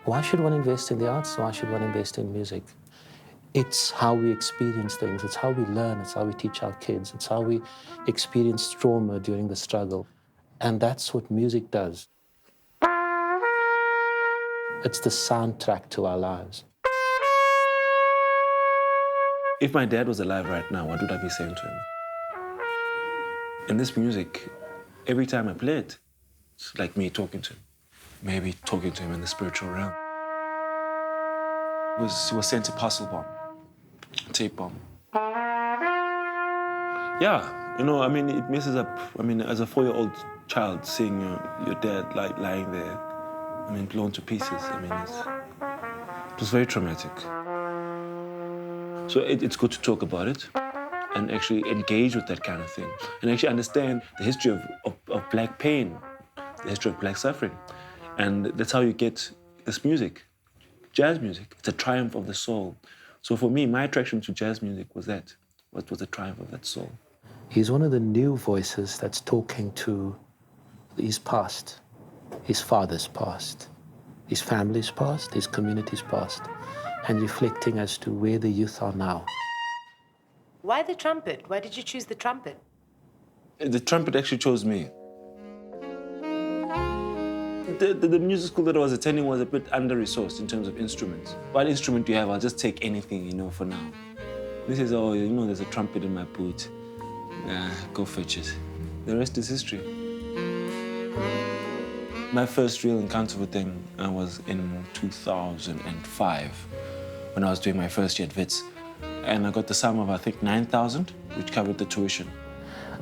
Why should one invest in the arts? Why should one invest in music? It's how we experience things. It's how we learn. It's how we teach our kids. It's how we experience trauma during the struggle. And that's what music does. It's the soundtrack to our lives. If my dad was alive right now, what would I be saying to him? In this music, every time I play it, it's like me talking to him. Maybe talking to him in the spiritual realm. He was sent a parcel bomb, tape bomb. Yeah, you know, I mean, it messes up. I mean, as a 4-year-old child, seeing your dad lying there, I mean, blown to pieces. I mean, it was very traumatic. So it's good to talk about it and actually engage with that kind of thing and actually understand the history of Black pain, the history of Black suffering. And that's how you get this music, jazz music. It's a triumph of the soul. So for me, my attraction to jazz music was that. What was the triumph of that soul? He's one of the new voices that's talking to his past, his father's past, his family's past, his community's past, and reflecting as to where the youth are now. Why the trumpet? Why did you choose the trumpet? The trumpet actually chose me. The music school that I was attending was a bit under-resourced in terms of instruments. What instrument do you have? I'll just take anything, you know, for now. This is, oh, you know, there's a trumpet in my boot. Go fetch it. The rest is history. My first real encounter with them was in 2005 when I was doing my first year at WITS. And I got the sum of, I think, 9,000, which covered the tuition.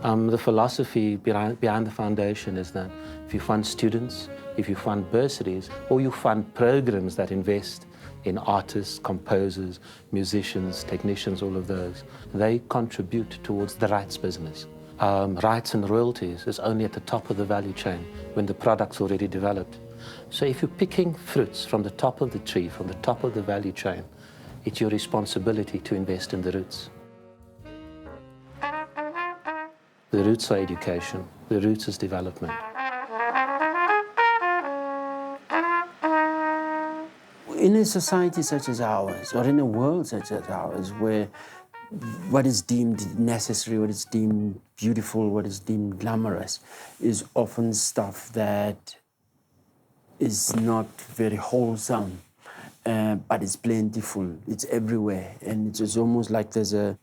The philosophy behind the foundation is that if you fund students, if you fund bursaries, or you fund programs that invest in artists, composers, musicians, technicians, all of those, they contribute towards the rights business. Rights and royalties is only at the top of the value chain when the product's already developed. So if you're picking fruits from the top of the tree, from the top of the value chain, it's your responsibility to invest in the roots. The roots are education, the roots is development. In a society such as ours, or in a world such as ours, where what is deemed necessary, what is deemed beautiful, what is deemed glamorous, is often stuff that is not very wholesome, but it's plentiful, it's everywhere, and it's just almost like there's a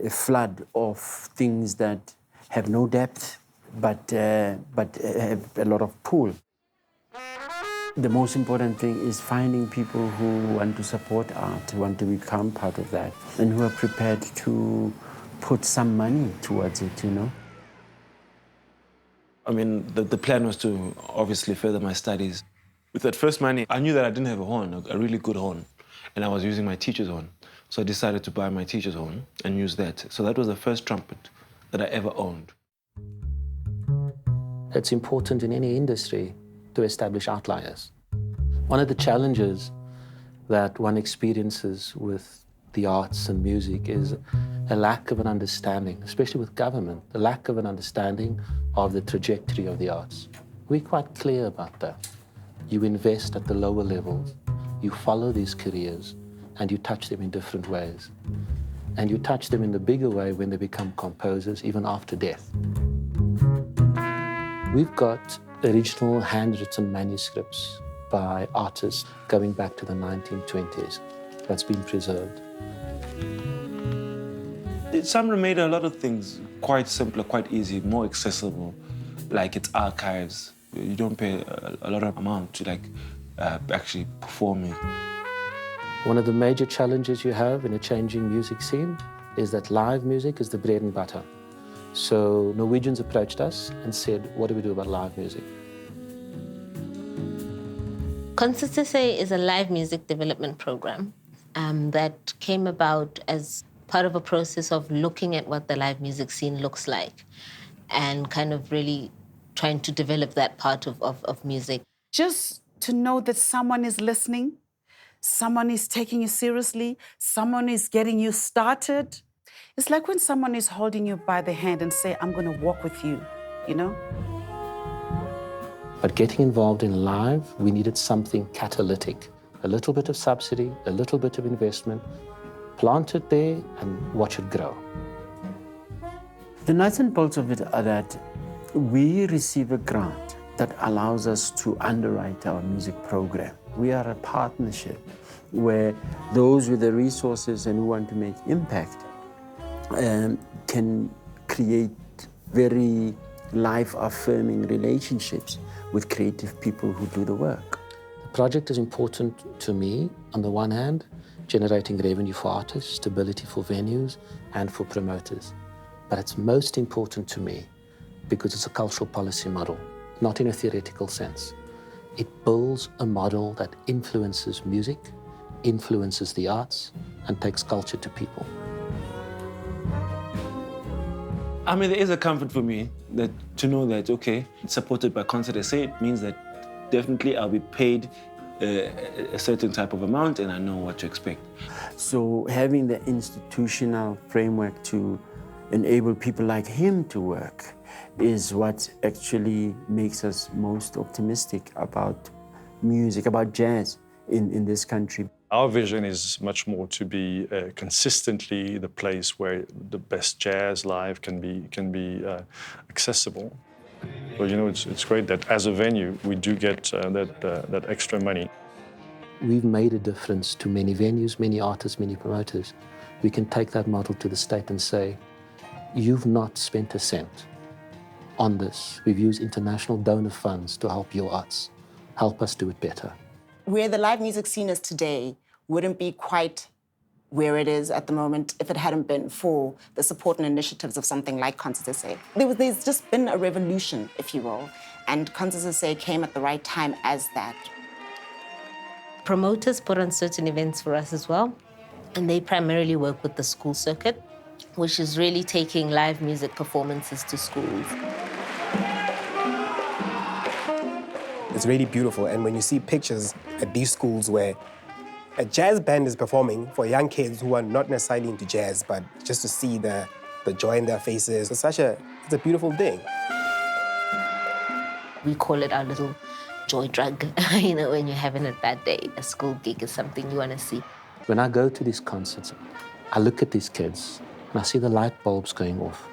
flood of things that have no depth, but have a lot of pull. The most important thing is finding people who want to support art, who want to become part of that, and who are prepared to put some money towards it, you know? I mean, the plan was to obviously further my studies. With that first money, I knew that I didn't have a horn, a really good horn, and I was using my teacher's horn. So I decided to buy my teacher's horn and use that. So that was the first trumpet that I ever owned. It's important in any industry to establish outliers. One of the challenges that one experiences with the arts and music is a lack of an understanding, especially with government, a lack of an understanding of the trajectory of the arts. We're quite clear about that. You invest at the lower levels, you follow these careers, and you touch them in different ways. And you touch them in the bigger way when they become composers, even after death. We've got original handwritten manuscripts by artists going back to the 1920s that's been preserved. SAMRO made a lot of things quite simpler, quite easy, more accessible, like its archives. You don't pay a lot of amount to actually performing. One of the major challenges you have in a changing music scene is that live music is the bread and butter. So Norwegians approached us and said, what do we do about live music? SADC is a live music development program that came about as part of a process of looking at what the live music scene looks like and kind of really trying to develop that part of music. Just to know that someone is listening, someone is taking you seriously, someone is getting you started. It's like when someone is holding you by the hand and say, I'm going to walk with you, you know? But getting involved in live, we needed something catalytic. A little bit of subsidy, a little bit of investment, plant it there and watch it grow. The nuts and bolts of it are that we receive a grant that allows us to underwrite our music program. We are a partnership where those with the resources and who want to make impact can create very life-affirming relationships with creative people who do the work. The project is important to me, on the one hand, generating revenue for artists, stability for venues, and for promoters. But it's most important to me because it's a cultural policy model, not in a theoretical sense. It builds a model that influences music, influences the arts, and takes culture to people. I mean, there is a comfort for me that to know that, okay, it's supported by Concert SA. It means that definitely I'll be paid a certain type of amount and I know what to expect. So having the institutional framework to enable people like him to work is what actually makes us most optimistic about music, about jazz in this country. Our vision is much more to be consistently the place where the best jazz live can be accessible. So, you know, it's great that as a venue, we do get that extra money. We've made a difference to many venues, many artists, many promoters. We can take that model to the state and say, you've not spent a cent on this. We've used international donor funds to help your arts. Help us do it better. Where the live music scene is today wouldn't be quite where it is at the moment if it hadn't been for the support and initiatives of something like Concert SA. There's just been a revolution, if you will, and Concert SA came at the right time as that. Promoters put on certain events for us as well, and they primarily work with the school circuit, which is really taking live music performances to schools. It's really beautiful, and when you see pictures at these schools where a jazz band is performing for young kids who are not necessarily into jazz, but just to see the joy in their faces, it's a beautiful thing. We call it our little joy drug. You know, when you're having a bad day, a school gig is something you want to see. When I go to these concerts, I look at these kids and I see the light bulbs going off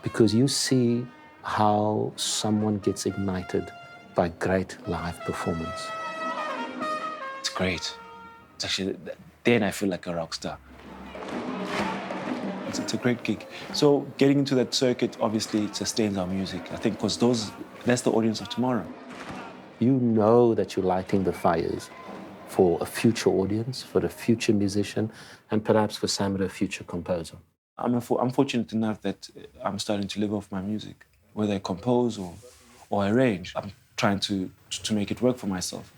because you see how someone gets ignited by great live performance. It's great. It's actually, then I feel like a rock star. It's a great gig. So getting into that circuit, obviously, it sustains our music. I think because that's the audience of tomorrow. You know that you're lighting the fires for a future audience, for a future musician, and perhaps for SAMRO, a future composer. I'm fortunate enough that I'm starting to live off my music, whether I compose or arrange. I'm trying to make it work for myself.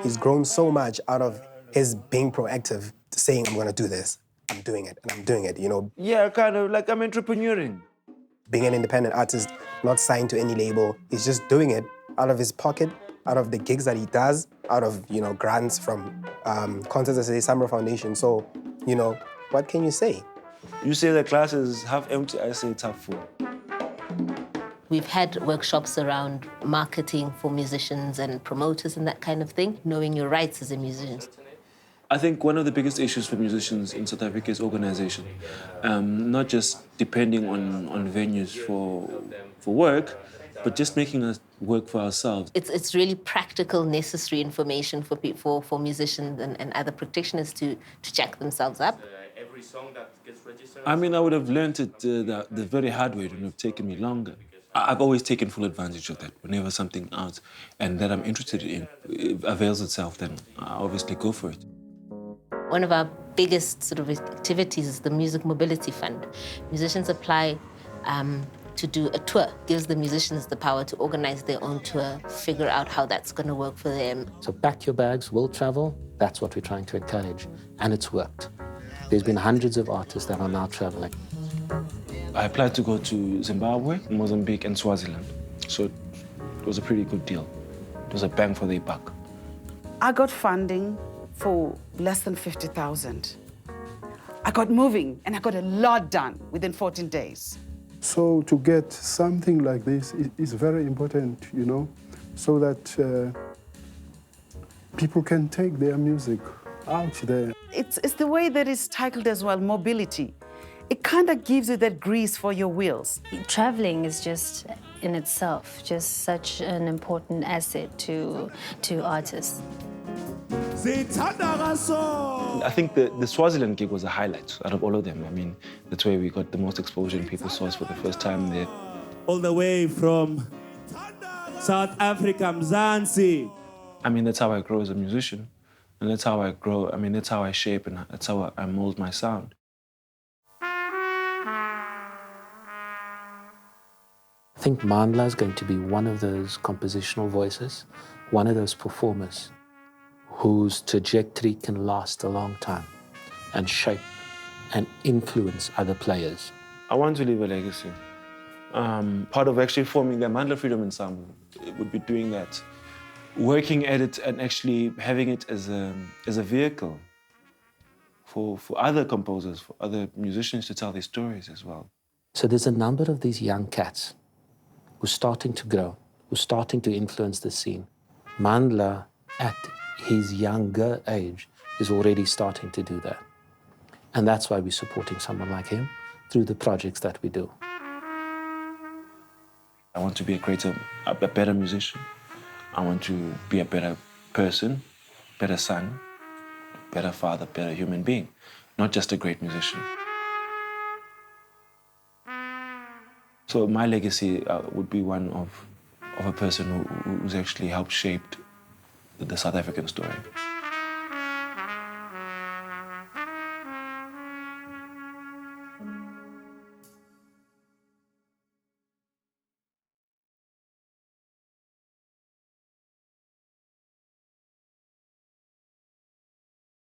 He's grown so much out of his being proactive, saying, I'm going to do this. I'm doing it, and I'm doing it, you know. Yeah, kind of like I'm entrepreneuring. Being an independent artist, not signed to any label, he's just doing it out of his pocket, out of the gigs that he does, out of, you know, grants from Concert SA, SAMRO Foundation. So, you know, what can you say? You say the glass is half empty, I say it's half full. We've had workshops around marketing for musicians and promoters and that kind of thing, knowing your rights as a musician. I think one of the biggest issues for musicians in South Africa is organization. Not just depending on venues for work, but just making us work for ourselves. It's really practical, necessary information for musicians and other practitioners to jack themselves up. I mean, I would have learned it the very hard way. It would have taken me longer. I've always taken full advantage of that. Whenever something out and that I'm interested in avails itself, then I obviously go for it. One of our biggest sort of activities is the Music Mobility Fund. Musicians apply to do a tour. Gives the musicians the power to organize their own tour, figure out how that's going to work for them. So pack your bags, we'll travel. That's what we're trying to encourage, and it's worked. There's been hundreds of artists that are now traveling. I applied to go to Zimbabwe, Mozambique, and Swaziland. So it was a pretty good deal. It was a bang for their buck. I got funding for less than 50,000. I got moving, and I got a lot done within 14 days. So to get something like this is very important, you know, so that people can take their music out there. It's the way that it's titled as well, mobility. It kind of gives you that grease for your wheels. Traveling is just in itself just such an important asset to artists. I think the Swaziland gig was a highlight out of all of them. I mean, that's where we got the most exposure and people saw us for the first time there. All the way from South Africa, Mzansi. I mean, that's how I grow as a musician. And that's how I grow. I mean, that's how I shape and that's how I mold my sound. I think Mandla is going to be one of those compositional voices, one of those performers whose trajectory can last a long time and shape and influence other players. I want to leave a legacy. Part of actually forming the Mandla Freedom Ensemble, it would be doing that. Working at it and actually having it as a vehicle for other composers, for other musicians to tell their stories as well. So there's a number of these young cats who's starting to grow, who's starting to influence the scene. Mandla, at his younger age, is already starting to do that. And that's why we're supporting someone like him through the projects that we do. I want to be a better musician. I want to be a better person, better son, better father, better human being, not just a great musician. So my legacy would be one of a person who's actually helped shape the South African story.